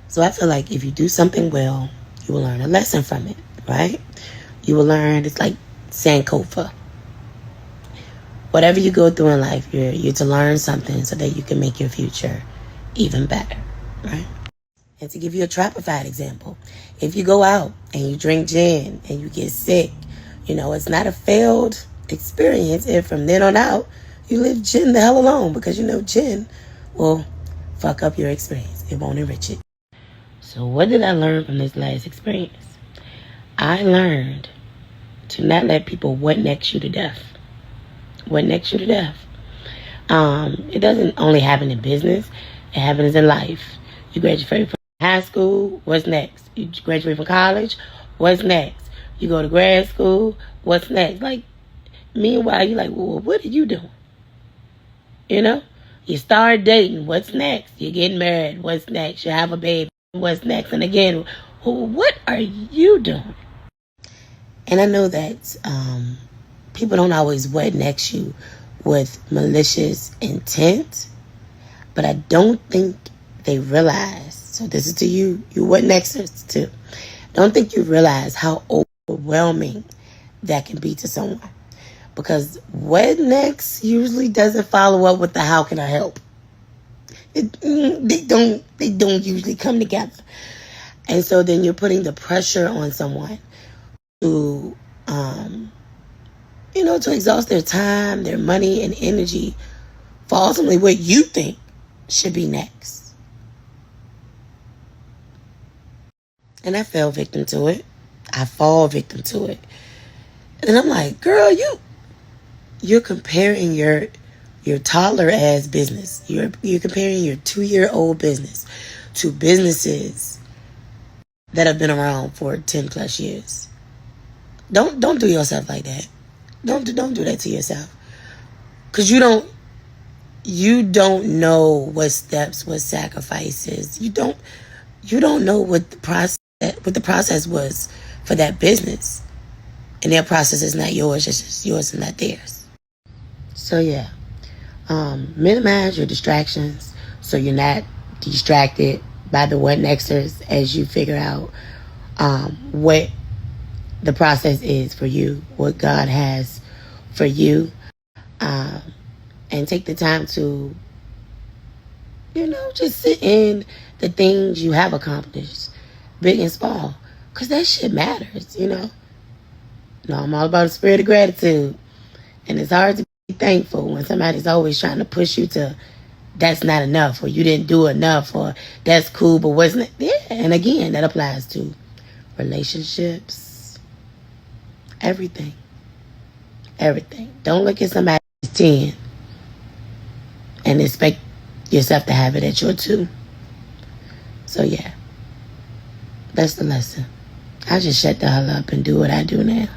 So I feel like if you do something well, you will learn a lesson from it, right? You will learn, it's like Sankofa. Whatever you go through in life, you're to learn something so that you can make your future even better, right? And to give you a trapified example, if you go out and you drink gin and you get sick, it's not a failed experience if from then on out you leave gin the hell alone, because gin will fuck up your experience. It won't enrich it. So what did I learn from this last experience? I learned to not let people what next you to death. What next you to death? It doesn't only happen in business. It happens in life. You graduate from high school, what's next? You graduate from college, what's next? You go to grad school, what's next? Like, meanwhile, you're like, well, what are you doing? You start dating, what's next? You're getting married, what's next? You have a baby, what's next? And again, what are you doing? And I know that people don't always what next you with malicious intent, but I don't think they realize, so this is to you what next is to, don't think you realize how overwhelming that can be to someone. Because what next usually doesn't follow up with the how can I help. They don't usually come together. And so then you're putting the pressure on someone to, to exhaust their time, their money, and energy for ultimately what you think should be next. And I fell victim to it. I fall victim to it. And I'm like, girl, you're comparing your toddler ass business. You're comparing your 2-year-old business to businesses that have been around for 10 plus years. Don't do yourself like that. Don't do that to yourself. Cause you don't know what steps, what sacrifices. You don't know what the process was for that business. And their process is not yours, it's just yours and not theirs. So yeah. Minimize your distractions so you're not distracted by the what nexters as you figure out what the process is for you, what God has for you, and take the time to, just sit in the things you have accomplished, big and small, because that shit matters, I'm all about the spirit of gratitude, and it's hard to be thankful when somebody's always trying to push you to, that's not enough, or you didn't do enough, or that's cool, but wasn't it? Yeah, and again, that applies to relationships, everything. Don't look at somebody's 10 and expect yourself to have it at your 2. So yeah, that's the lesson. I just shut the hell up and do what I do now.